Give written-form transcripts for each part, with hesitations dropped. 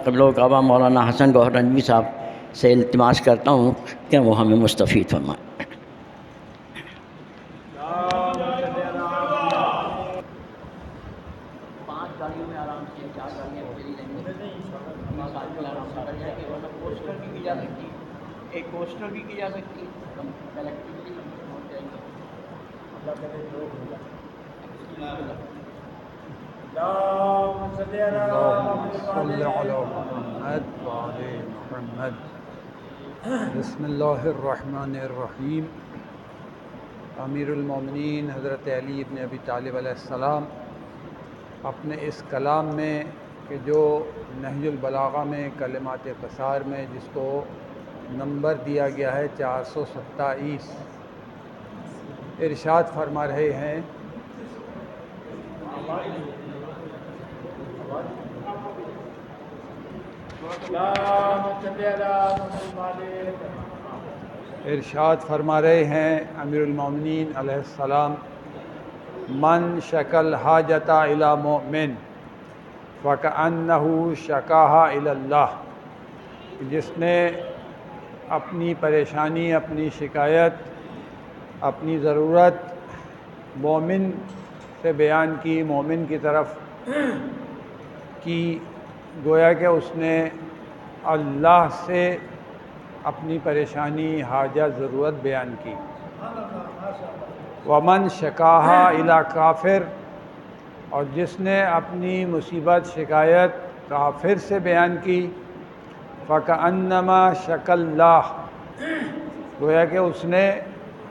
قبلہ و کعبہ مولانا حسن گوہر رنجوی صاحب سے التماس کرتا ہوں کہ وہ ہمیں مستفید فرمائیں۔ پانچ گاڑیوں میں آرام سے، 4 گاڑیاں چلی رہیں گے، آرام سے کر جائیں گے، ورنہ کوسٹر بھی کی جا سکتی ہے، ایک کوسٹر بھی کی جا سکتی ہے، ہم کلیکٹیولی پہنچ جائیں گے۔ اللہ کرے جو ہو جائے۔ اللهم صل على محمد وآل محمد۔ بسم اللہ الرحمن الرحیم۔ امیر المومنین حضرت علی ابن ابی طالب علیہ السلام اپنے اس کلام میں کہ جو نہج البلاغہ میں کلمات قصار میں جس کو نمبر دیا گیا ہے 427، ارشاد فرما رہے ہیں امیر المومنین علیہ السلام، من شکل حاجت الی مؤمن فکأنہ شکاہا الی اللہ، جس نے اپنی پریشانی، اپنی شکایت، اپنی ضرورت مومن سے بیان کی، مومن کی طرف کی، گویا کہ اس نے اللہ سے اپنی پریشانی، حاجت، ضرورت بیان کی۔ ومن شکاہا الی کافر، اور جس نے اپنی مصیبت، شکایت کافر سے بیان کی، فکأنما شکا اللہ، گویا کہ اس نے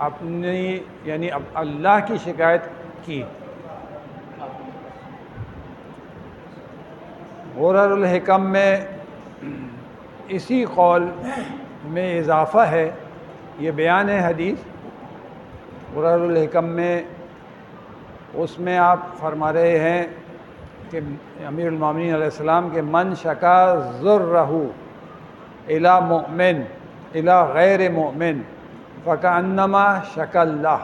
اپنی یعنی اللہ کی شکایت کی۔ غرر الحکم میں اسی قول میں اضافہ ہے، یہ بیان ہے حدیث غرر الحکم میں، اس میں آپ فرما رہے ہیں کہ امیر المومنین علیہ السلام کے من شکا ضرہ الی مؤمن الی غیر مؤمن فکأنما شکا اللہ،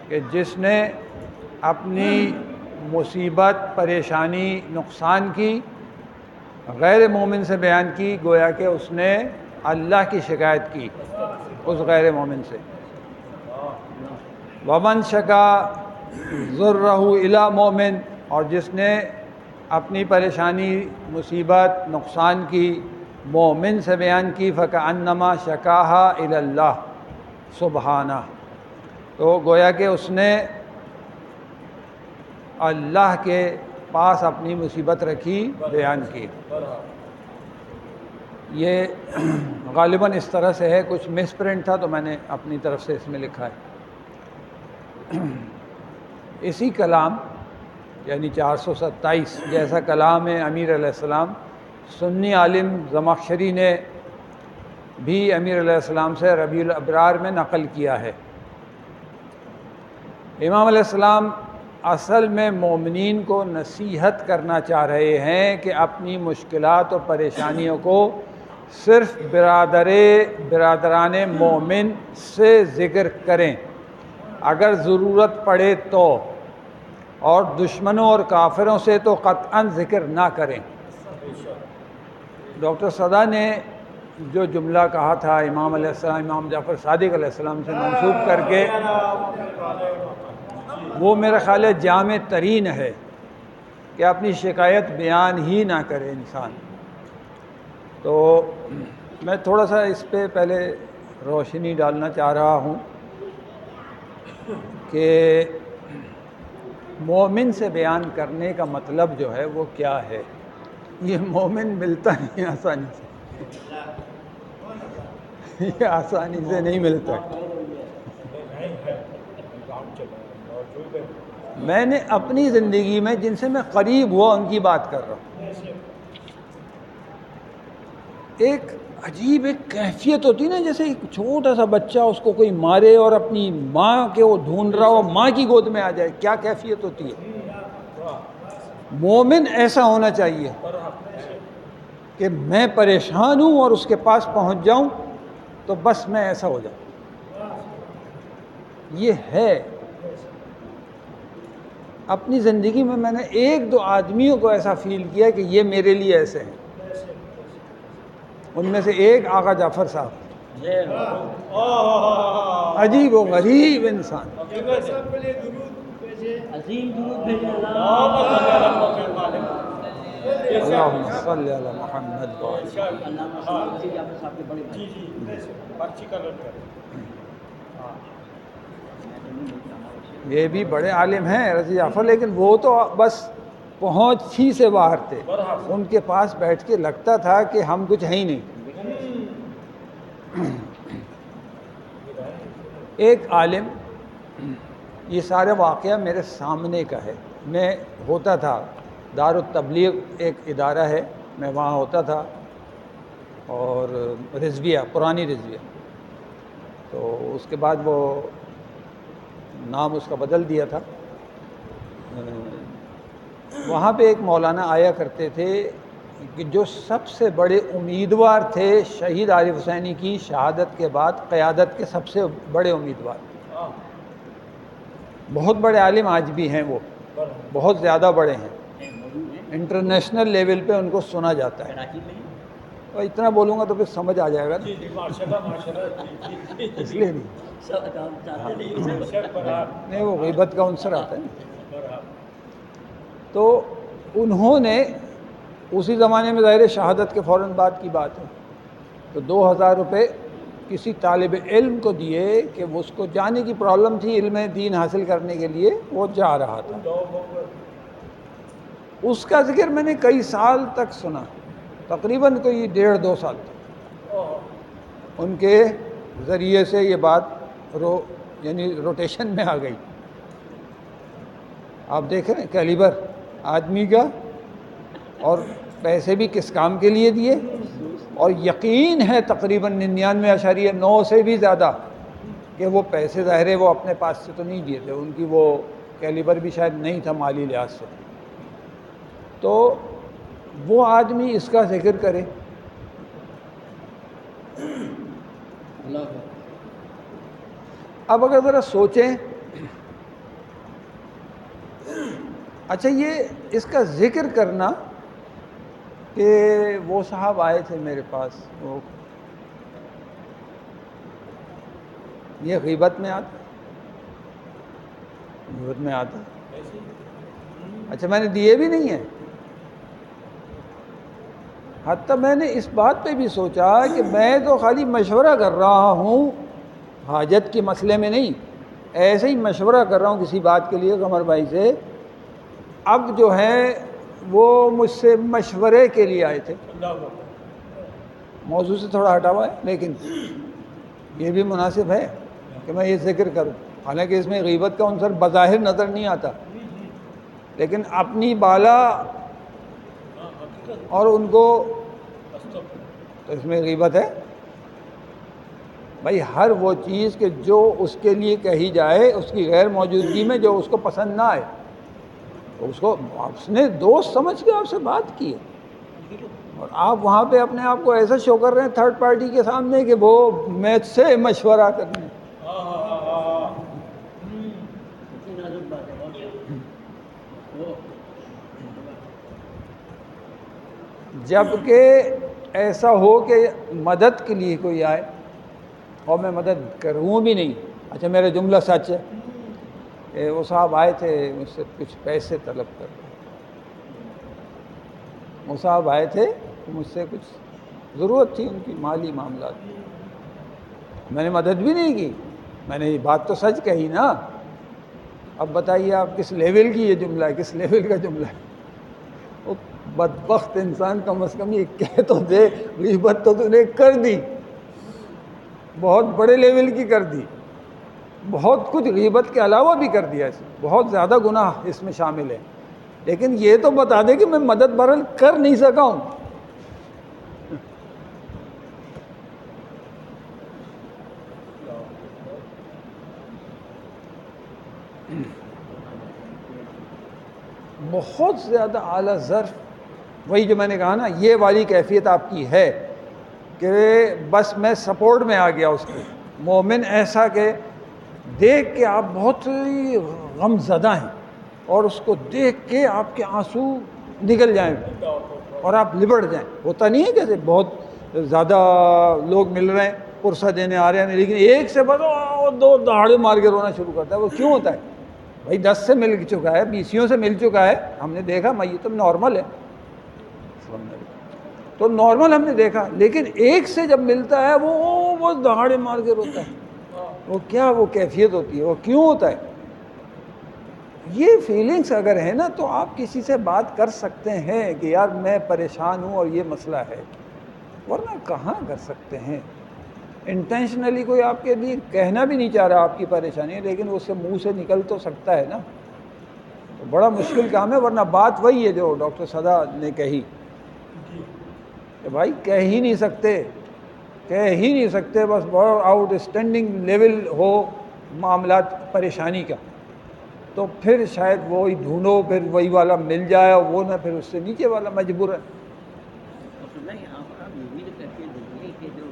کہ جس نے اپنی مصیبت، پریشانی، نقصان کی غیر مومن سے بیان کی، گویا کہ اس نے اللہ کی شکایت کی اس غیر مومن سے۔ ومن شکا ضرہ الی مؤمن، اور جس نے اپنی پریشانی، مصیبت، نقصان کی مومن سے بیان کی، فکأنما شکاہا الی اللہ سبحانہ، تو گویا کہ اس نے اللہ کے پاس اپنی مصیبت رکھی، بیان کی۔ یہ غالباً اس طرح سے ہے، کچھ مس پرنٹ تھا تو میں نے اپنی طرف سے اس میں لکھا ہے۔ اسی کلام یعنی 427 جیسا کلام ہے امیر علیہ السلام، سنی عالم زمخشری نے بھی امیر علیہ السلام سے ربیع الابرار میں نقل کیا ہے۔ امام علیہ السلام اصل میں مومنین کو نصیحت کرنا چاہ رہے ہیں کہ اپنی مشکلات اور پریشانیوں کو صرف برادران مومن سے ذکر کریں، اگر ضرورت پڑے تو، اور دشمنوں اور کافروں سے تو قطعاً ذکر نہ کریں۔ ڈاکٹر صدا نے جو جملہ کہا تھا امام علیہ السلام، امام جعفر صادق علیہ السلام سے منسوب کر کے، وہ میرا خیال ہے جامع ترین ہے کہ اپنی شکایت بیان ہی نہ کرے انسان۔ تو میں تھوڑا سا اس پہ پہلے روشنی ڈالنا چاہ رہا ہوں کہ مومن سے بیان کرنے کا مطلب جو ہے وہ کیا ہے۔ یہ مومن ملتا نہیں آسانی سے، یہ آسانی سے نہیں ملتا۔ میں نے اپنی زندگی میں جن سے میں قریب ہوا ان کی بات کر رہا ہوں، ایک عجیب ایک کیفیت ہوتی ہے نا، جیسے ایک چھوٹا سا بچہ، اس کو کوئی مارے اور اپنی ماں کے وہ ڈھونڈ رہا ہو، ماں کی گود میں آ جائے، کیا کیفیت ہوتی ہے۔ مومن ایسا ہونا چاہیے کہ میں پریشان ہوں اور اس کے پاس پہنچ جاؤں تو بس میں ایسا ہو جاؤں۔ یہ ہے اپنی زندگی میں نے ایک دو آدمیوں کو ایسا فیل کیا کہ یہ میرے لیے ایسے ہیں۔ ان میں سے ایک آقا جعفر صاحب، عجیب و غریب انسان. عظیم درود بھیجیں اللہم صلی علی محمد. علامہ سید جعفر صاحب کے بڑے بھائی. یہ بھی بڑے عالم ہیں رضی جعفر، لیکن وہ تو بس پہنچ ہی سے باہر تھے. ان کے پاس بیٹھ کے لگتا تھا کہ ہم کچھ ہیں ہی نہیں. ایک عالم، یہ سارا واقعہ میرے سامنے کا ہے. میں ہوتا تھا دار التبلیغ ایک ادارہ ہے، میں وہاں ہوتا تھا، اور رضویہ، پرانی رضویہ، تو اس کے بعد وہ نام اس کا بدل دیا تھا. وہاں پہ ایک مولانا آیا کرتے تھے کہ جو سب سے بڑے امیدوار تھے شہید عارف حسینی کی شہادت کے بعد، قیادت کے سب سے بڑے امیدوار. بہت بڑے عالم آج بھی ہیں، وہ بہت زیادہ بڑے ہیں، انٹرنیشنل لیول پہ ان کو سنا جاتا ہے. اور اتنا بولوں گا تو پھر سمجھ آ جائے گا نا، اس لیے نہیں وہ غیبت کا عنصر آتا ہے نا. تو انہوں نے اسی زمانے میں ظاہر شہادت کے فوراً بعد کی بات ہے، تو 2000 روپے کسی طالب علم کو دیے کہ اس کو جانے کی پرابلم تھی علم دین حاصل کرنے کے لیے، وہ جا رہا تھا. اس کا ذکر میں نے کئی سال تک سنا، تقریباً کوئی 1.5-2 سال تک. ان کے ذریعے سے یہ بات یعنی روٹیشن میں آ گئی. آپ دیکھ رہے ہیں کیلیبر آدمی کا، اور پیسے بھی کس کام کے لیے دیے، اور یقین ہے تقریباً 99.9 سے بھی زیادہ کہ وہ پیسے ظاہر ہے وہ اپنے پاس سے تو نہیں دیے تھے، ان کی وہ کیلیبر بھی شاید نہیں تھا مالی لحاظ سے. تو وہ آدمی اس کا ذکر کرے. اب اگر ذرا سوچیں، اچھا یہ اس کا ذکر کرنا کہ وہ صاحب آئے تھے میرے پاس، وہ یہ غیبت میں آتا، غیبت میں آتا. اچھا میں نے دیے بھی نہیں ہیں. حتیٰ میں نے اس بات پہ بھی سوچا کہ میں تو خالی مشورہ کر رہا ہوں، حاجت کے مسئلے میں نہیں، ایسے ہی مشورہ کر رہا ہوں کسی بات کے لیے قمر بھائی سے. اب جو ہے وہ مجھ سے مشورے کے لیے آئے تھے، موضوع سے تھوڑا ہٹا ہوا ہے لیکن یہ بھی مناسب ہے کہ میں یہ ذکر کروں. حالانکہ اس میں غیبت کا عنصر بظاہر نظر نہیں آتا، لیکن اپنی بالا اور ان کو تو اس میں غیبت ہے. بھائی ہر وہ چیز کہ جو اس کے لیے کہی جائے اس کی غیر موجودگی میں، جو اس کو پسند نہ آئے، تو اس کو اس نے دوست سمجھ کے آپ سے بات کی ہے، اور آپ وہاں پہ اپنے آپ کو ایسا شو کر رہے ہیں تھرڈ پارٹی کے سامنے کہ وہ میچ سے مشورہ کرنے. جبکہ ایسا ہو کہ مدد کے لیے کوئی آئے اور میں مدد کروں بھی نہیں. اچھا میرا جملہ سچ ہے کہ وہ صاحب آئے تھے مجھ سے کچھ پیسے طلب کر، وہ صاحب آئے تھے مجھ سے کچھ ضرورت تھی ان کی مالی معاملات. میں نے مدد بھی نہیں کی، میں نے یہ بات تو سچ کہی نا. اب بتائیے آپ کس لیول کی یہ جملہ ہے، کس لیول کا جملہ ہے. وہ بدبخت انسان کم از کم یہ کہہ تو دے غیبت تو نے کر دی، بہت بڑے لیول کی کر دی، بہت کچھ غیبت کے علاوہ بھی کر دیا، اس بہت زیادہ گناہ اس میں شامل ہے. لیکن یہ تو بتا دے کہ میں مدد برل کر نہیں سکا ہوں. بہت زیادہ اعلیٰ ظرف، وہی جو میں نے کہا نا یہ والی کیفیت آپ کی ہے کہ بس میں سپورٹ میں آ گیا اس کے. مومن ایسا کہ دیکھ کے آپ بہت غم زدہ ہیں اور اس کو دیکھ کے آپ کے آنسو نکل جائیں اور آپ لبڑ جائیں. ہوتا نہیں ہے کیسے بہت زیادہ لوگ مل رہے ہیں، پرسہ دینے آ رہے ہیں، لیکن ایک سے بس دو دہاڑے مار کے رونا شروع کرتا ہے. وہ کیوں ہوتا ہے؟ بھائی 10 سے مل چکا ہے، 20 سے مل چکا ہے، ہم نے دیکھا میت تو نارمل ہے، تو نارمل ہم نے دیکھا، لیکن ایک سے جب ملتا ہے وہ دہاڑے مار کے روتا ہے. وہ کیا وہ کیفیت ہوتی ہے، وہ کیوں ہوتا ہے؟ یہ فیلنگس اگر ہے نا تو آپ کسی سے بات کر سکتے ہیں کہ یار میں پریشان ہوں اور یہ مسئلہ ہے، ورنہ کہاں کر سکتے ہیں؟ انٹینشنلی کوئی آپ کے لیے کہنا بھی نہیں چاہ رہا آپ کی پریشانی ہے، لیکن اس سے منہ سے نکل تو سکتا ہے نا. تو بڑا مشکل کام ہے. ورنہ بات وہی ہے جو ڈاکٹر صدا نے کہی کہ بھائی کہہ ہی نہیں سکتے، بس بہت آؤٹ اسٹینڈنگ لیول ہو معاملات پریشانی کا، تو پھر شاید وہی ڈھونڈو، پھر وہی والا مل جائے، اور وہ نہ پھر اس سے نیچے والا مجبور ہے. نہیں، یہاں پر آپ یہ بھی تو کیفیت دیکھیے کہ جو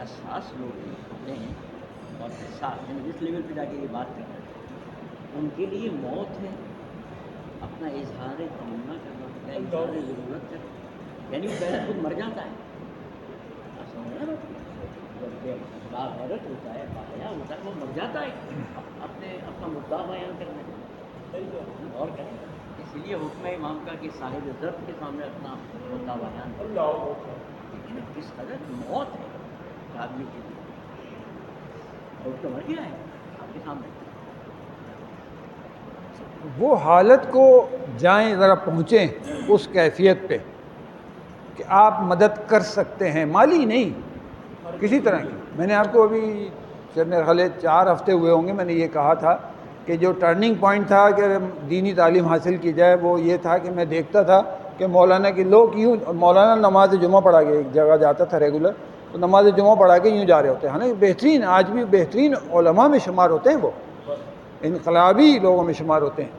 حساس لوگ ہوتے ہیں اور حساس یعنی جس لیول پہ جا کے یہ بات کرتے ہیں، ان کے لیے موت ہے اپنا اظہار تمنا کرنا ہوتا ہے، اظہار ضرورت کرنا، یعنی وہ پہلے خود مر جاتا ہے. آپ سمجھ رہے ہیں؟ جب باغیرت ہوتا ہے، باحیا ہوتا ہے، وہ مر جاتا ہے اپنا مدعا بیان کرنے میں. اور کریں اس لیے حکم امام کا کہ صاحب ضبط کے سامنے اپنا مدعا بیان کرنا. لیکن کس قدر موت ہے آدمی کے لیے، اور تو مر گیا ہے آپ کے سامنے. وہ حالت کو جائیں ذرا پہنچیں اس کیفیت پہ کہ آپ مدد کر سکتے ہیں، مالی نہیں کسی طرح کی. میں نے آپ کو ابھی میرے خیال 4 ہفتے ہوئے ہوں گے، میں نے یہ کہا تھا کہ جو ٹرننگ پوائنٹ تھا کہ دینی تعلیم حاصل کی جائے وہ یہ تھا کہ میں دیکھتا تھا کہ مولانا کے لوگ یوں، مولانا نماز جمعہ پڑھا کے ایک جگہ جاتا تھا ریگولر، تو نماز جمعہ پڑھا کے یوں جا رہے ہوتے ہیں. ہاں بہترین، آج بھی بہترین علماء میں شمار ہوتے ہیں، وہ انقلابی لوگوں میں شمار ہوتے ہیں.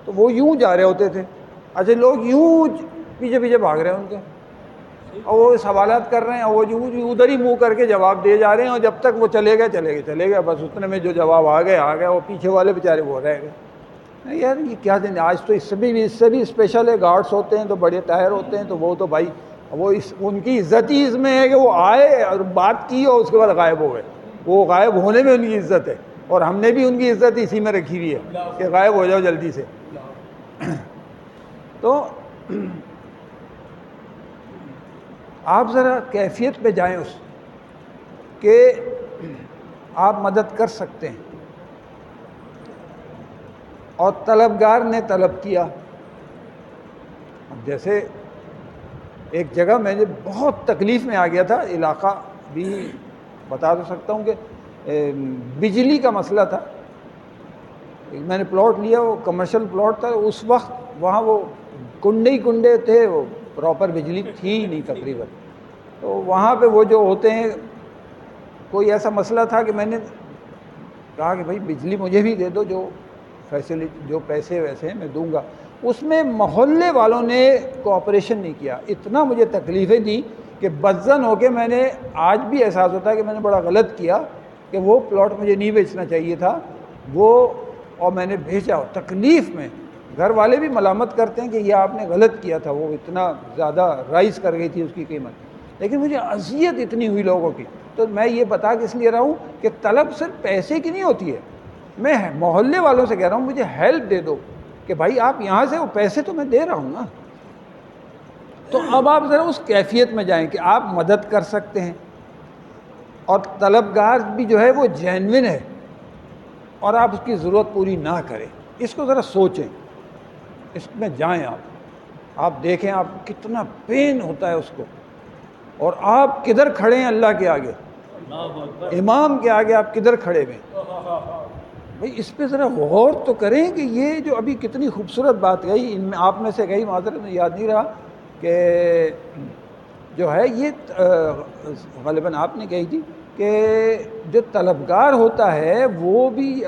تو وہ یوں جا رہے ہوتے تھے. اچھا لوگ یوں پیچھے بھاگ رہے ہیں ان کے، اور وہ سوالات کر رہے ہیں، اور وہ ادھر ہی منہ کر کے جواب دے جا رہے ہیں، اور جب تک وہ چلے گئے بس اتنے میں جو جواب آ گیا، وہ پیچھے والے بیچارے وہ رہ گئے. یار یہ کیا دن، آج تو اس سے بھی اسپیشل ہے. گارڈس ہوتے ہیں تو بڑے ٹائر ہوتے ہیں، تو وہ تو بھائی ان کی عزت ہی اس میں ہے کہ وہ آئے اور بات کی اور اس کے بعد غائب ہو گئے. وہ غائب ہونے میں ان کی عزت ہے، اور ہم نے بھی ان کی عزت اسی میں رکھی ہوئی ہے کہ غائب ہو جاؤ جلدی سے. تو آپ ذرا کیفیت پہ جائیں اس کہ آپ مدد کر سکتے ہیں. اور طلبگار نے طلب کیا. جیسے ایک جگہ میں نے بہت تکلیف میں آ گیا تھا، علاقہ بھی بتا تو سکتا ہوں کہ بجلی کا مسئلہ تھا. میں نے پلاٹ لیا، وہ کمرشل پلاٹ تھا. اس وقت وہاں وہ کنڈے تھے، وہ پراپر بجلی تھی ہی نہیں تقریباً. تو وہاں پہ وہ جو ہوتے ہیں، کوئی ایسا مسئلہ تھا کہ میں نے کہا کہ بھائی بجلی مجھے بھی دے دو، جو فیسلٹی جو پیسے ویسے ہیں میں دوں گا. اس میں محلے والوں نے کوآپریشن نہیں کیا. اتنا مجھے تکلیفیں دی کہ بدظن ہو کے میں نے، آج بھی احساس ہوتا ہے کہ میں نے بڑا غلط کیا کہ وہ پلاٹ مجھے نہیں بیچنا چاہیے تھا وہ، اور میں نے بھیجا تکلیف میں. گھر والے بھی ملامت کرتے ہیں کہ یہ آپ نے غلط کیا تھا، وہ اتنا زیادہ رائز کر گئی تھی اس کی قیمت. لیکن مجھے اذیت اتنی ہوئی لوگوں کی. تو میں یہ بتا کے اس لیے رہا ہوں کہ طلب صرف پیسے کی نہیں ہوتی ہے. میں محلے والوں سے کہہ رہا ہوں مجھے ہیلپ دے دو کہ بھائی آپ یہاں سے، وہ پیسے تو میں دے رہا ہوں نا. تو اب آپ ذرا اس کیفیت میں جائیں کہ آپ مدد کر سکتے ہیں، اور طلبگار بھی جو ہے وہ جینوئن ہے، اور آپ اس کی ضرورت پوری نہ کریں. اس کو ذرا سوچیں، اس میں جائیں. آپ دیکھیں آپ کتنا پین ہوتا ہے اس کو، اور آپ کدھر کھڑے ہیں اللہ کے آگے، امام کے آگے آپ کدھر کھڑے ہوئے. بھئی اس پہ ذرا غور تو کریں کہ یہ جو ابھی کتنی خوبصورت بات کہی، ان میں آپ میں سے کہی، معذرت میں یاد نہیں رہا، کہ جو ہے یہ غالباً آپ نے کہی تھی کہ جو طلبگار ہوتا ہے وہ بھی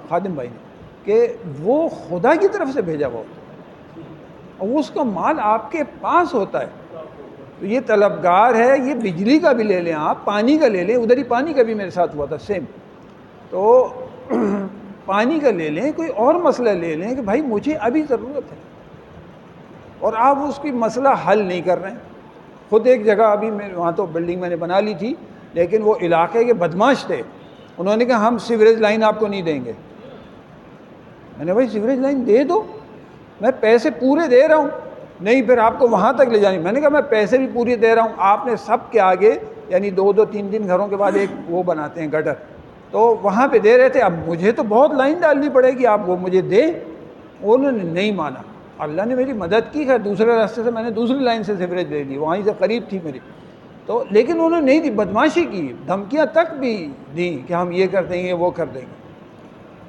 خادم بھائی نے، کہ وہ خدا کی طرف سے بھیجا ہوا ہوتا ہے، اور اس کا مال آپ کے پاس ہوتا ہے. تو یہ طلبگار ہے، یہ بجلی کا بھی لے لیں آپ، پانی کا لے لیں. ادھر ہی پانی کا بھی میرے ساتھ ہوا تھا سیم. تو پانی کا لے لیں، کوئی اور مسئلہ لے لیں کہ بھائی مجھے ابھی ضرورت ہے، اور آپ اس کی مسئلہ حل نہیں کر رہے ہیں. خود ایک جگہ ابھی میں وہاں تو بلڈنگ میں نے بنا لی تھی، لیکن وہ علاقے کے بدماش تھے، انہوں نے کہا ہم سیوریج لائن آپ کو نہیں دیں گے۔ میں نے بھائی سیوریج لائن دے دو، میں پیسے پورے دے رہا ہوں، نہیں پھر آپ کو وہاں تک لے جانی۔ میں نے کہا میں پیسے بھی پورے دے رہا ہوں، آپ نے سب کے آگے یعنی 2-3 گھروں کے بعد ایک وہ بناتے ہیں گٹر، تو وہاں پہ دے رہے تھے، اب مجھے تو بہت لائن ڈالنی پڑے گی، آپ وہ مجھے دیں۔ انہوں نے نہیں مانا، اللہ نے میری مدد کی، خیر دوسرے راستے سے میں نے دوسری لائن سے سیوریج لے لی، وہیں سے قریب تھی میری، تو لیکن انہوں نے نہیں دی، بدماشی کی، دھمکیاں تک بھی دیں کہ ہم یہ کر دیں گے وہ کر دیں گے۔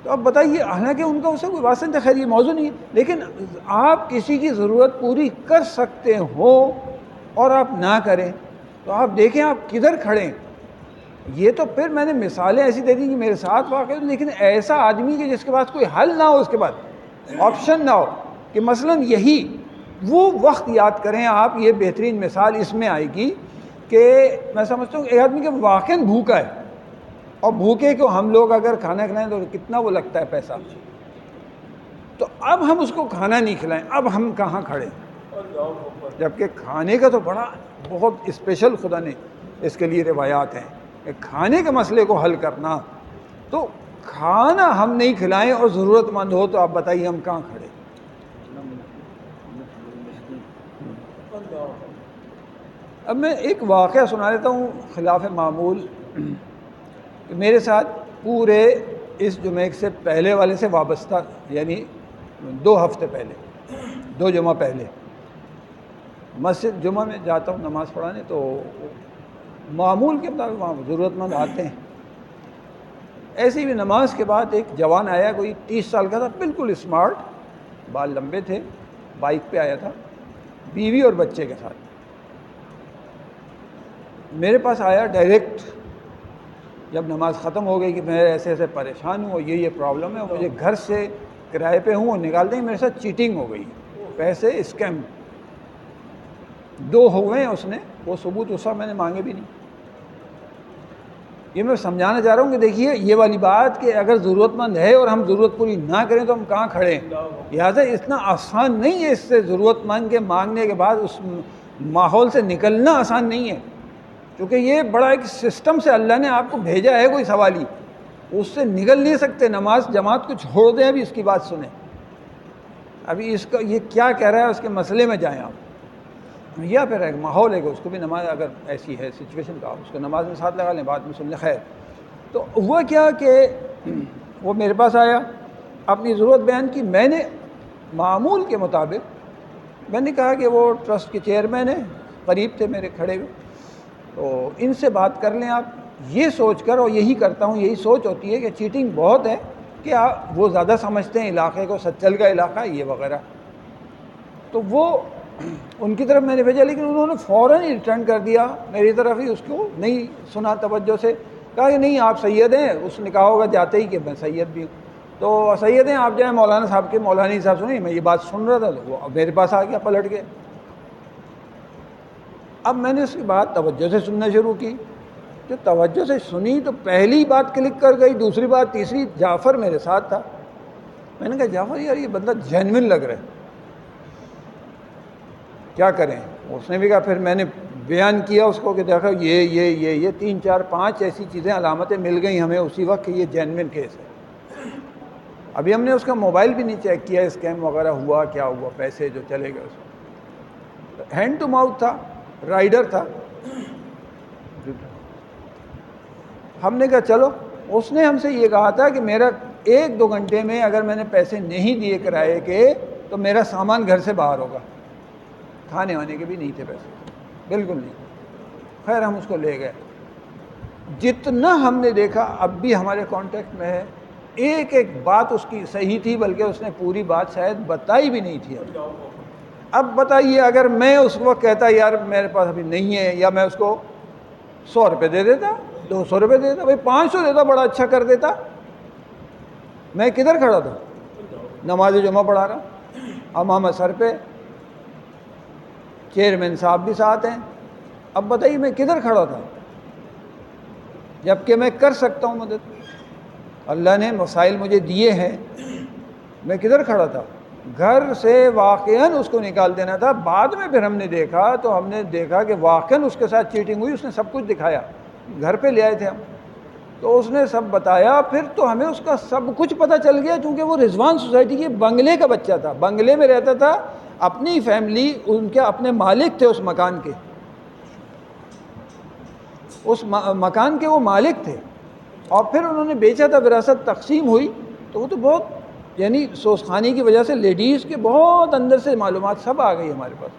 تو اب بتائیے، حالانکہ ان کا اس سے کوئی واسطہ نہیں تھا، خیر یہ موضوع نہیں ہے، لیکن آپ کسی کی ضرورت پوری کر سکتے ہو اور آپ نہ کریں تو آپ دیکھیں آپ کدھر کھڑے ہیں۔ یہ تو پھر میں نے مثالیں ایسی دے دی کہ میرے ساتھ واقع، لیکن ایسا آدمی کہ جس کے پاس کوئی حل نہ ہو، اس کے بعد آپشن نہ ہو، کہ مثلاً یہی وہ وقت یاد کریں آپ، یہ بہترین مثال اس میں آئے گی کہ میں سمجھتا ہوں ایک آدمی کے واقعاً بھوکا ہے، اور بھوکے کو ہم لوگ اگر کھانا کھلائیں تو کتنا وہ لگتا ہے پیسہ، تو اب ہم اس کو کھانا نہیں کھلائیں، اب ہم کہاں کھڑے، جبکہ کھانے کا تو بڑا بہت اسپیشل خدا نے اس کے لیے روایات ہیں کہ کھانے کے مسئلے کو حل کرنا، تو کھانا ہم نہیں کھلائیں اور ضرورت مند ہو تو آپ بتائیے ہم کہاں کھڑے۔ اب میں ایک واقعہ سنا دیتا ہوں خلاف معمول، کہ میرے ساتھ پورے اس جمعے سے پہلے والے سے وابستہ، یعنی 2 ہفتے پہلے، 2 جمعہ پہلے مسجد جمعہ میں جاتا ہوں نماز پڑھانے، تو معمول کے مطابق وہاں ضرورت مند آتے ہیں، ایسے ہی نماز کے بعد ایک جوان آیا، کوئی 30 سال کا تھا، بالکل اسمارٹ، بال لمبے تھے، بائک پہ آیا تھا، بیوی اور بچے کے ساتھ میرے پاس آیا ڈائریکٹ، جب نماز ختم ہو گئی کہ میں ایسے ایسے پریشان ہوں، یہ پرابلم ہے، مجھے گھر سے کرائے پہ ہوں اور نکال دیں، میرے ساتھ چیٹنگ ہو گئی، پیسے اسکیم 2 ہوئے ہیں، اس نے وہ ثبوت اس وقت میں نے مانگے بھی نہیں۔ یہ میں سمجھانا چاہ رہا ہوں کہ دیکھیے یہ والی بات کہ اگر ضرورت مند ہے اور ہم ضرورت پوری نہ کریں تو ہم کہاں کھڑے ہیں، لہٰذا اتنا آسان نہیں ہے، اس سے ضرورت مند کے مانگنے کے بعد اس ماحول سے نکلنا آسان نہیں ہے، کیونکہ یہ بڑا ایک سسٹم سے اللہ نے آپ کو بھیجا ہے کوئی سوالی، اس سے نکل نہیں سکتے۔ نماز جماعت کو چھوڑ دیں، ابھی اس کی بات سنیں، ابھی اس کا یہ کیا کہہ رہا ہے اس کے مسئلے میں جائیں آپ، یا پھر ایک ماحول ہے کہ اس کو بھی نماز اگر ایسی ہے سچویشن تو آپ اس کو نماز میں ساتھ لگا لیں، بعد میں سن لیں، خیر۔ تو ہوا کیا کہ وہ میرے پاس آیا، اپنی ضرورت بیان کی، میں نے معمول کے مطابق میں نے کہا کہ وہ ٹرسٹ کے چیئرمین ہیں، قریب تھے میرے کھڑے ہوئے، تو ان سے بات کر لیں آپ، یہ سوچ کر، اور یہی کرتا ہوں، یہی سوچ ہوتی ہے کہ چیٹنگ بہت ہے، کہ وہ زیادہ سمجھتے ہیں علاقے کو، سچل کا علاقہ یہ وغیرہ، تو وہ ان کی طرف میں نے بھیجا، لیکن انہوں نے فوراً ہی ریٹرن کر دیا میری طرف ہی، اس کو نہیں سنا توجہ سے، کہا کہ نہیں آپ سید ہیں، اس نے کہا ہوگا جاتے ہی کہ میں سید بھی ہوں، تو سید ہیں آپ جائیں مولانا صاحب کے، مولانا صاحب سنیں، میں یہ بات سن رہا تھا تو وہ میرے پاس آ گیا پلٹ کے۔ اب میں نے اس کی بات توجہ سے سننا شروع کی، جو توجہ سے سنی تو پہلی بات کلک کر گئی، دوسری بات، تیسری، جعفر میرے ساتھ تھا، میں نے کہا جعفر یار یہ بندہ جینوئن لگ رہا ہے، کیا کریں؟ اس نے بھی کہا، پھر میں نے بیان کیا اس کو کہ دیکھو یہ 3 4 5 ایسی چیزیں علامتیں مل گئی ہمیں اسی وقت کہ یہ جینوئن کیس ہے۔ ابھی ہم نے اس کا موبائل بھی نہیں چیک کیا، اسکیم وغیرہ ہوا کیا ہوا، پیسے جو چلے گئے، اس ہینڈ ٹو ماؤتھ تھا، رائڈر تھا۔ ہم نے کہا چلو، اس نے ہم سے یہ کہا تھا کہ میرا 1-2 گھنٹے میں اگر میں نے پیسے نہیں دیے کرائے کے تو میرا سامان گھر سے باہر ہوگا، کھانے وانے کے بھی نہیں تھے پیسے، بالکل نہیں۔ خیر ہم اس کو لے گئے، جتنا ہم نے دیکھا اب بھی ہمارے کانٹیکٹ میں ہے، ایک بات اس کی صحیح تھی، بلکہ اس نے پوری بات شاید بتائی بھی نہیں تھی۔ اب بتائیے اگر میں اس وقت کہتا یار میرے پاس ابھی نہیں ہے، یا میں اس کو 100 روپے دے دیتا، 200 روپے دے دیتا، بھائی 500 دیتا، بڑا اچھا کر دیتا، میں کدھر کھڑا تھا؟ نماز جمعہ پڑھا رہا، امامہ سر پہ، چیئرمین صاحب بھی ساتھ ہیں، اب بتائیے میں کدھر کھڑا تھا؟ جبکہ میں کر سکتا ہوں مدد، اللہ نے مسائل مجھے دیے ہیں، میں کدھر کھڑا تھا؟ گھر سے واقعاً اس کو نکال دینا تھا. بعد میں پھر ہم نے دیکھا تو ہم نے دیکھا کہ واقعاً اس کے ساتھ چیٹنگ ہوئی. اس نے سب کچھ دکھایا, گھر پہ لے آئے تھے ہم, تو اس نے سب بتایا. پھر تو ہمیں اس کا سب کچھ پتہ چل گیا, چونکہ وہ رضوان سوسائٹی کے بنگلے کا بچہ تھا, بنگلے میں رہتا تھا, اپنی فیملی, ان کے اپنے مالک تھے اس مکان کے, اس مکان کے وہ مالک تھے. اور پھر انہوں نے بیچا تھا, وراثت تقسیم ہوئی, تو وہ تو بہت یعنی سوز خانی کی وجہ سے لیڈیز کے بہت اندر سے معلومات سب آ گئی ہمارے پاس.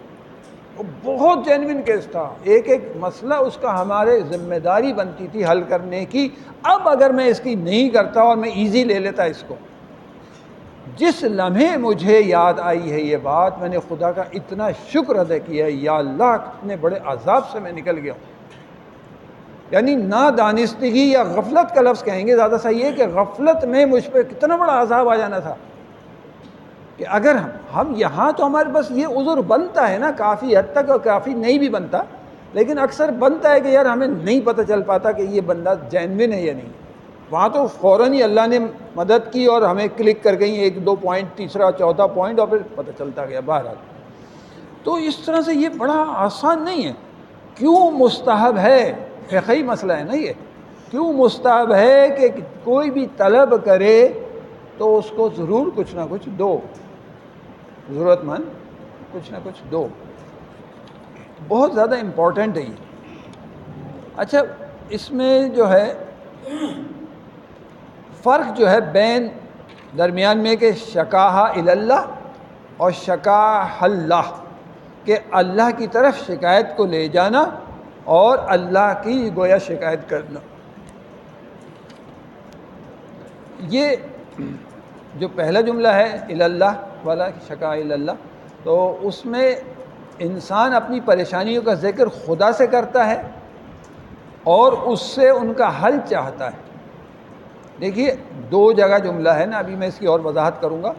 وہ بہت جینوئن کیس تھا, ایک ایک مسئلہ اس کا ہمارے ذمہ داری بنتی تھی حل کرنے کی. اب اگر میں اس کی نہیں کرتا اور میں ایزی لے لیتا اس کو, جس لمحے مجھے یاد آئی ہے یہ بات, میں نے خدا کا اتنا شکر ادا کیا ہے, یا اللہ کتنے بڑے عذاب سے میں نکل گیا ہوں. یعنی نادانستگی یا غفلت کا لفظ کہیں گے زیادہ صحیح ہے, کہ غفلت میں مجھ پہ کتنا بڑا عذاب آ جانا تھا. کہ اگر ہم یہاں تو ہمارے پاس یہ عذر بنتا ہے نا کافی حد تک, اور کافی نہیں بھی بنتا, لیکن اکثر بنتا ہے کہ یار ہمیں نہیں پتہ چل پاتا کہ یہ بندہ جینوئن ہے یا نہیں. وہاں تو فوراً ہی اللہ نے مدد کی اور ہمیں کلک کر گئی 1-2 پوائنٹ, تیسرا چوتھا پوائنٹ, اور پھر پتہ چلتا گیا بہرحال. تو اس طرح سے یہ بڑا آسان نہیں ہے. کیوں مستحب ہے, فقہی مسئلہ ہے نا یہ, کیوں مستحب ہے کہ کوئی بھی طلب کرے تو اس کو ضرور کچھ نہ کچھ دو, ضرورت مند کچھ نہ کچھ دو. بہت زیادہ امپورٹنٹ ہے یہ. اچھا, اس میں جو ہے فرق جو ہے بین درمیان میں کہ شکاہا اللہ اور شکاہ اللہ, کہ اللہ کی طرف شکایت کو لے جانا اور اللہ کی گویا شکایت کرنا. یہ جو پہلا جملہ ہے اللہ والا, شکا اللہ, تو اس میں انسان اپنی پریشانیوں کا ذکر خدا سے کرتا ہے اور اس سے ان کا حل چاہتا ہے. دیکھیے 2 جگہ جملہ ہے نا, ابھی میں اس کی اور وضاحت کروں گا.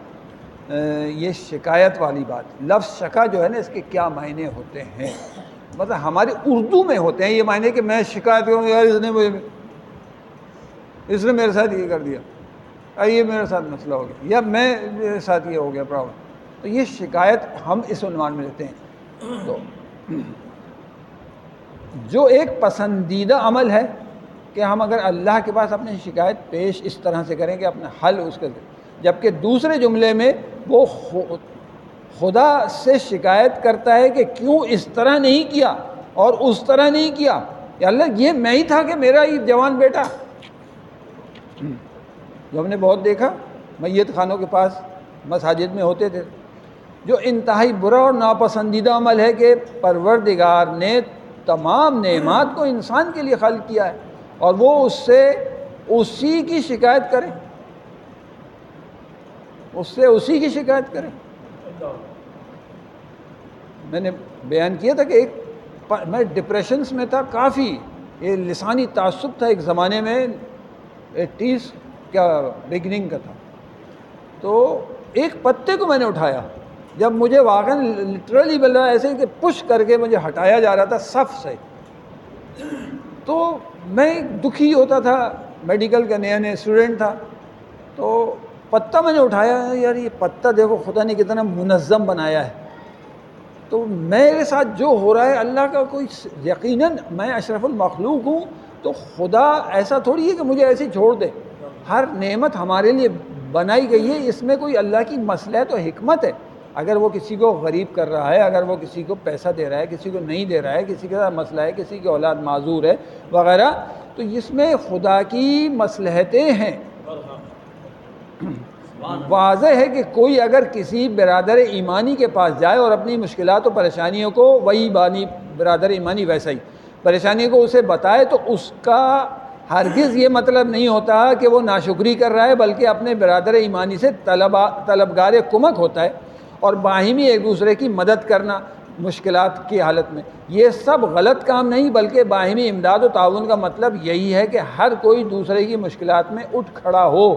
یہ شکایت والی بات, لفظ شکا جو ہے نا, اس کے کیا معنی ہوتے ہیں, مطلب ہماری اردو میں ہوتے ہیں یہ معنی کہ میں شکایت کروں, یار اس نے میرے ساتھ یہ کر دیا, یہ میرے ساتھ مسئلہ ہو گیا, یا میرے ساتھ یہ ہو گیا پرابلم. تو یہ شکایت ہم اس عنوان میں لیتے ہیں. تو جو ایک پسندیدہ عمل ہے کہ ہم اگر اللہ کے پاس اپنی شکایت پیش اس طرح سے کریں کہ اپنا حل اس کا, جبکہ دوسرے جملے میں وہ خدا سے شکایت کرتا ہے کہ کیوں اس طرح نہیں کیا اور اس طرح نہیں کیا, کہ اللہ یہ میں ہی تھا کہ میرا یہ جوان بیٹا, جو ہم نے بہت دیکھا میت خانوں کے پاس مساجد میں ہوتے تھے, جو انتہائی برا اور ناپسندیدہ عمل ہے کہ پروردگار نے تمام نعمات کو انسان کے لیے خلق کیا ہے اور وہ اس سے اسی کی شکایت کرے, اس سے اسی کی شکایت کرے. میں نے بیان کیا تھا کہ میں ڈپریشنز میں تھا کافی, یہ لسانی تعصب تھا ایک زمانے میں, 80s کا بگننگ کا تھا. تو ایک پتے کو میں نے اٹھایا, جب مجھے واقعاً لٹرلی بول رہا ایسے کہ پش کر کے مجھے ہٹایا جا رہا تھا صف سے, تو میں دکھی ہوتا تھا, میڈیکل کا نیا اسٹوڈنٹ تھا. تو پتا میں نے اٹھایا, یار یہ پتا دیکھو خدا نے کتنا منظم بنایا ہے, تو میرے ساتھ جو ہو رہا ہے اللہ کا کوئی, یقیناً میں اشرف المخلوق ہوں, تو خدا ایسا تھوڑی ہے کہ مجھے ایسے چھوڑ دے. ہر نعمت ہمارے لیے بنائی گئی ہے, اس میں کوئی اللہ کی مصلحت و حکمت ہے. اگر وہ کسی کو غریب کر رہا ہے, اگر وہ کسی کو پیسہ دے رہا ہے, کسی کو نہیں دے رہا ہے, کسی کے ساتھ مسئلہ ہے, کسی کی اولاد معذور ہے وغیرہ, تو اس میں خدا کی مصلحتیں ہیں. واضح ہے کہ کوئی اگر کسی برادر ایمانی کے پاس جائے اور اپنی مشکلات و پریشانیوں کو, وہی برادر ایمانی ویسا ہی پریشانیوں کو اسے بتائے, تو اس کا ہرگز یہ مطلب نہیں ہوتا کہ وہ ناشکری کر رہا ہے, بلکہ اپنے برادر ایمانی سے طلبگار کمک ہوتا ہے, اور باہمی ایک دوسرے کی مدد کرنا مشکلات کی حالت میں. یہ سب غلط کام نہیں, بلکہ باہمی امداد و تعاون کا مطلب یہی ہے کہ ہر کوئی دوسرے کی مشکلات میں اٹھ کھڑا ہو.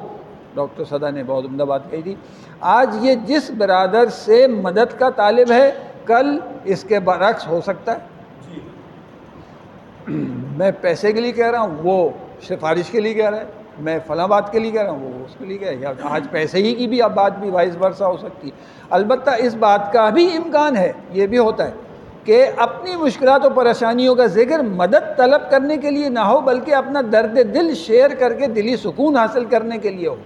ڈاکٹر صدا نے بہت عمدہ بات کہی تھی. آج یہ جس برادر سے مدد کا طالب ہے, کل اس کے برعکس ہو سکتا ہے. میں پیسے کے لیے کہہ رہا ہوں, وہ سفارش کے لیے کہہ رہا ہے. میں فلاں بات کے لیے کہہ رہا ہوں، وہ اس کے لیے کہہ رہا ہے، آج پیسے ہی کی بھی اب بات بھی وائس ورثہ ہو سکتی ہے۔ البتہ اس بات کا بھی امکان ہے، یہ بھی ہوتا ہے کہ اپنی مشکلات و پریشانیوں کا ذکر مدد طلب کرنے کے لیے نہ ہو، بلکہ اپنا درد دل شیئر کر کے دلی سکون حاصل کرنے کے لیے ہو۔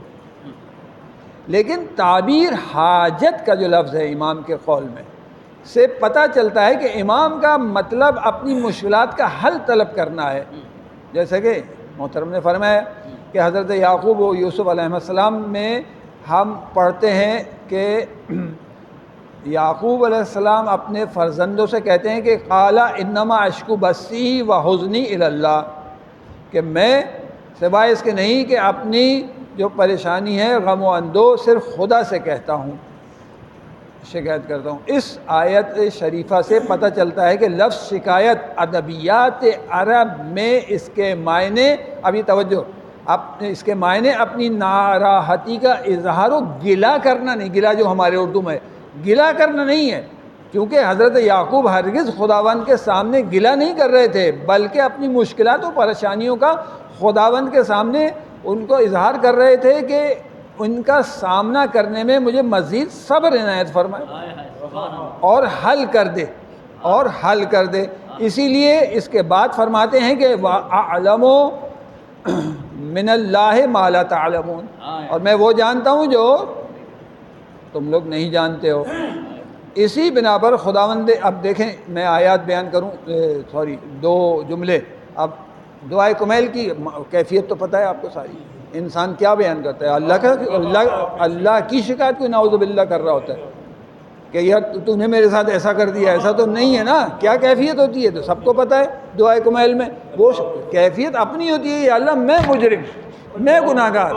لیکن تعبیر حاجت کا جو لفظ ہے امام کے قول میں سے پتہ چلتا ہے کہ امام کا مطلب اپنی مشکلات کا حل طلب کرنا ہے، جیسے کہ محترم نے فرمایا کہ حضرت یعقوب و یوسف علیہ السلام میں ہم پڑھتے ہیں کہ یعقوب علیہ السلام اپنے فرزندوں سے کہتے ہیں کہ قال انما اشکو بثی و حزنی الی اللہ، کہ میں سوائے اس کے نہیں کہ اپنی جو پریشانی ہے غم و اندو صرف خدا سے کہتا ہوں، شکایت کرتا ہوں۔ اس آیت شریفہ سے پتہ چلتا ہے کہ لفظ شکایت ادبیات عرب میں اس کے معنی، ابھی توجہ، اس کے معنی اپنی ناراحتی کا اظہار و گلہ کرنا نہیں، گلہ جو ہمارے اردو میں گلہ کرنا نہیں ہے، کیونکہ حضرت یعقوب ہرگز خداوند کے سامنے گلہ نہیں کر رہے تھے، بلکہ اپنی مشکلات و پریشانیوں کا خداوند کے سامنے ان کو اظہار کر رہے تھے کہ ان کا سامنا کرنے میں مجھے مزید صبر عنایت فرمائے اور حل کر دے، اور حل کر دے۔ اسی لیے اس کے بعد فرماتے ہیں کہ وَأَعْلَمُ مِنَ اللَّهِ مَا لَا تَعْلَمُونَ، اور میں وہ جانتا ہوں جو تم لوگ نہیں جانتے ہو۔ اسی بنا پر خداوند، اب دیکھیں میں آیات بیان کروں، دو جملے۔ اب دعائے کمیل کی کیفیت تو پتہ ہے آپ کو ساری، انسان کیا بیان کرتا ہے، اللہ کی شکایت کوئی نعوذ باللہ کر رہا ہوتا ہے کہ یار تو نے میرے ساتھ ایسا کر دیا، ایسا تو نہیں ہے نا، کیا کیفیت ہوتی ہے تو سب کو پتہ ہے دعائے کمیل میں، وہ کیفیت اپنی ہوتی ہے، یا اللہ میں مجرم، میں گناہ گار،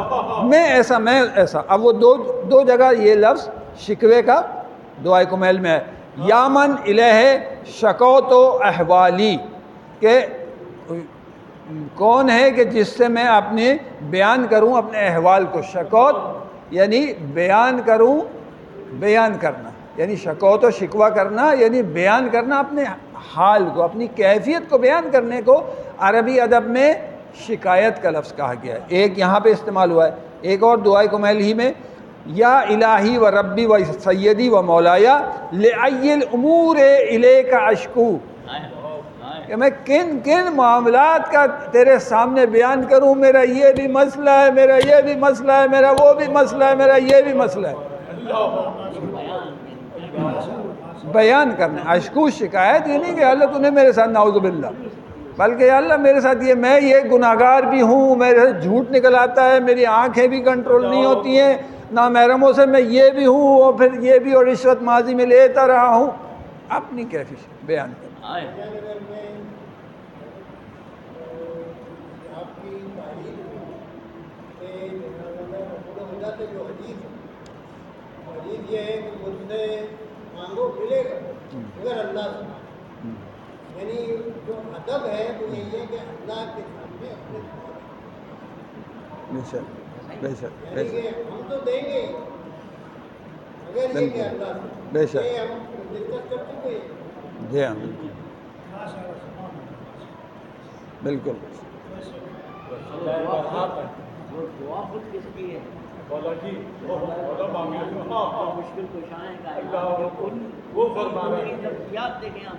میں ایسا، میں ایسا۔ اب وہ دو جگہ یہ لفظ شکوے کا دعائے کمیل میں ہے، یا من الیہ شکوت و احوالی، کہ کون ہے کہ جس سے میں اپنے بیان کروں اپنے احوال کو، شکوت یعنی بیان کروں، بیان کرنا یعنی شکوت و شکوہ کرنا یعنی بیان کرنا اپنے حال کو، اپنی کیفیت کو بیان کرنے کو عربی ادب میں شکایت کا لفظ کہا گیا ہے۔ ایک یہاں پہ استعمال ہوا ہے، ایک اور دعائے کمیل ہی میں، یا الہی و ربی و سیدی و مولایا لأی الامور الیک اشکو، کہ میں کن کن معاملات کا تیرے سامنے بیان کروں، میرا یہ بھی مسئلہ ہے، میرا یہ بھی مسئلہ ہے، میرا وہ بھی مسئلہ ہے، میرا یہ بھی مسئلہ ہے۔ بیان کرنا، اشکو شکایت یہ نہیں کہ اللہ تو نے میرے ساتھ نعوذ باللہ، بلکہ یا اللہ میرے ساتھ میں یہ گناہ گار بھی ہوں، میرے سے جھوٹ نکل آتا ہے، میری آنکھیں بھی کنٹرول نہیں ہوتی ہیں، نامحرموں سے میں یہ بھی ہوں اور پھر یہ بھی، اور رشوت ماضی میں لیتا رہا ہوں، اپنی کیفیت بیان کرنا۔ یہ ہے کہ مجھ سے مانگو ملے گا مگر اللہ سے، یعنی جو ادب ہے وہ یہی ہے کہ اللہ کے سامنے اپنے بے شک یعنی کہ ہم تو دیں گے مگر یہ کہ اللہ سے، بے شک، یہ ہم ڈسکس کر چکے ہیں۔ جی ہاں بالکل۔ وہ دعا خود کس کی ہے؟ مشکل کشائیں کائنات کے وہ نفسیات دیکھیں آپ۔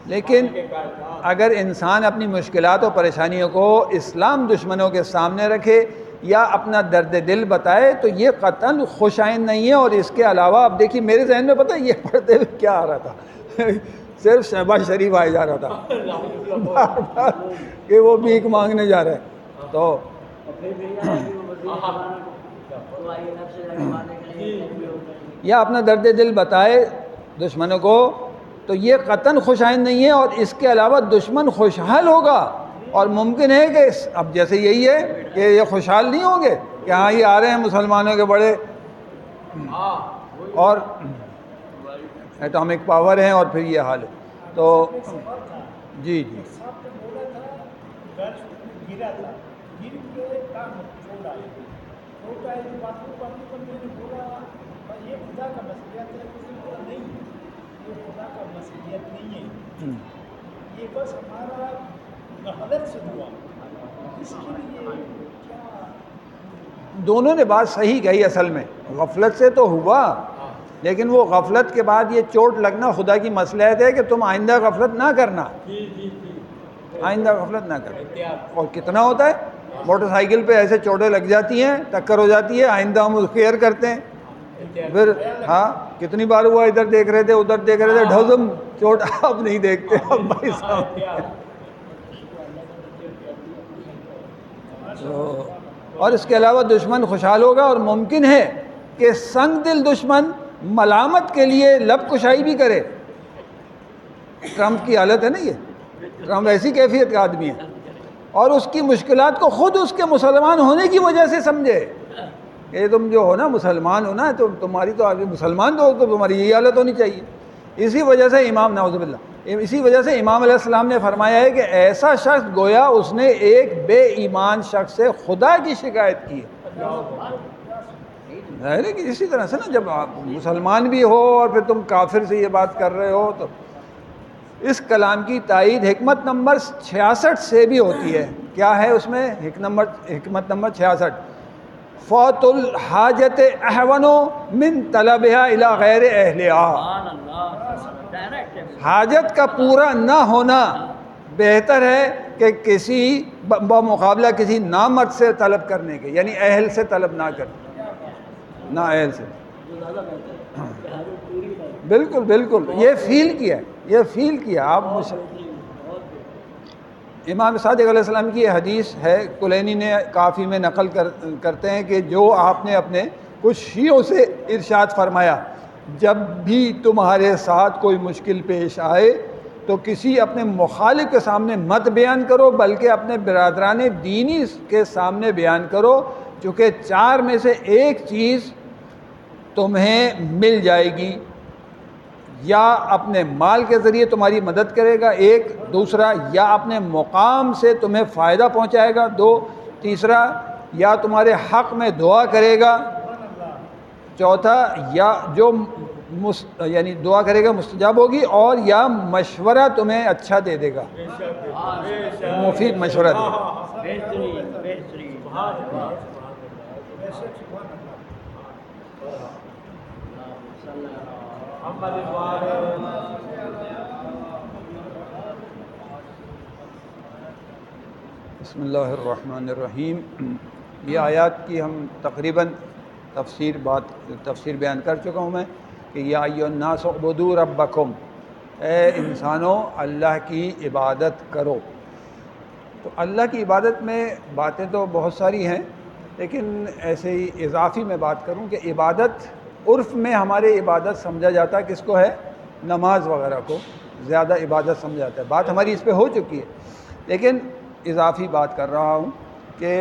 لیکن اگر انسان اپنی مشکلات و پریشانیوں کو اسلام دشمنوں کے سامنے رکھے یا اپنا درد دل بتائے تو یہ قطعاً خوش آئند نہیں ہے۔ اور اس کے علاوہ اب دیکھیے میرے ذہن میں پتہ ہے یہ پڑھتے ہوئے کیا آ رہا تھا، صرف شہباز شریف آئے جا رہا تھا بار بار کہ وہ بھیک مانگنے جا رہے ہیں، تو یا اپنا درد دل بتائے دشمنوں کو تو یہ قطعاً خوش آئند نہیں ہے۔ اور اس کے علاوہ دشمن خوشحال ہوگا، اور ممکن ہے کہ اب جیسے یہی ہے کہ یہ خوشحال نہیں ہوں گے کہ ہاں یہ آ رہے ہیں مسلمانوں کے بڑے اور ایٹامک پاور ہیں، اور پھر یہ حال ہے، تو جی جی یہ خدا کا مسئولیت ہے، اس نے بولا نہیں یہ خدا کا مسئولیت نہیں ہے، یہ بس ہمارا غلط سے ہوا اس کے لیے دونوں نے بات صحیح کہی اصل میں، غفلت سے تو ہوا، لیکن وہ غفلت کے بعد یہ چوٹ لگنا خدا کی مصلحت ہے کہ تم آئندہ غفلت نہ کرنا، آئندہ غفلت نہ کرنا۔ اور کتنا ہوتا ہے، موٹر سائیکل پہ ایسے چوٹیں لگ جاتی ہیں، ٹکر ہو جاتی ہے، آئندہ ہم اس کیئر کرتے ہیں، پھر ہاں کتنی بار ہوا ادھر دیکھ رہے تھے ادھر دیکھ رہے تھے، ڈھزم چوٹ اب نہیں دیکھتے اب بھائی صاحب۔ اور اس کے علاوہ دشمن خوشحال ہوگا، اور ممکن ہے کہ سنگ دل دشمن ملامت کے لیے لب کشائی بھی کرے۔ ٹرمپ کی حالت ہے نا یہ، ٹرمپ ایسی کیفیت کا آدمی ہے، اور اس کی مشکلات کو خود اس کے مسلمان ہونے کی وجہ سے سمجھے کہ تم جو ہو نا مسلمان ہو نا، تو تمہاری تو مسلمان تو تمہاری یہی حالت ہونی چاہیے۔ اسی وجہ سے امام نعوذ باللہ، اسی وجہ سے امام علیہ السلام نے فرمایا ہے کہ ایسا شخص گویا اس نے ایک بے ایمان شخص سے خدا کی شکایت کی ہے۔ ظاہر ہے کہ اسی طرح سے نا، جب آپ مسلمان بھی ہو اور پھر تم کافر سے یہ بات کر رہے ہو، تو اس کلام کی تائید حکمت نمبر 66 سے بھی ہوتی ہے۔ کیا ہے اس میں حکمت نمبر 66؟ فوت الحاجت احون من طلبها الی غیر اہلها۔ حاجت کا پورا نہ ہونا بہتر ہے کہ کسی بمقابلہ کسی نامرد سے طلب کرنے کے، یعنی اہل سے طلب نہ کرنے، نہ اہل سے۔ بالکل بالکل، یہ فیل کیا آپ۔ امام صادق علیہ السلام کی یہ حدیث ہے، کلینی نے کافی میں نقل کرتے ہیں کہ جو آپ نے اپنے کچھ شیعوں سے ارشاد فرمایا، جب بھی تمہارے ساتھ کوئی مشکل پیش آئے تو کسی اپنے مخالف کے سامنے مت بیان کرو، بلکہ اپنے برادران دینی کے سامنے بیان کرو، چونکہ 4 میں سے ایک چیز تمہیں مل جائے گی، یا اپنے مال کے ذریعے تمہاری مدد کرے گا، ایک، دوسرا یا اپنے مقام سے تمہیں فائدہ پہنچائے گا، 2، تیسرا یا تمہارے حق میں دعا کرے گا، چوتھا یا جو یعنی دعا کرے گا مستجاب ہوگی، اور یا مشورہ تمہیں اچھا دے دے گا، مفید مشورہ دے گا۔ بسم اللہ الرحمن الرحیم۔ یہ آیات کی ہم تقریباً تفسیر بیان کر چکا ہوں میں، کہ یا ایھا الناس اعبدوا ربکم، اے انسانوں اللہ کی عبادت کرو۔ تو اللہ کی عبادت میں باتیں تو بہت ساری ہیں، لیکن ایسے ہی اضافی میں بات کروں کہ عبادت عرف میں ہمارے عبادت سمجھا جاتا ہے کس کو ہے؟ نماز وغیرہ کو زیادہ عبادت سمجھا جاتا ہے۔ بات ہماری اس پہ ہو چکی ہے، لیکن اضافی بات کر رہا ہوں کہ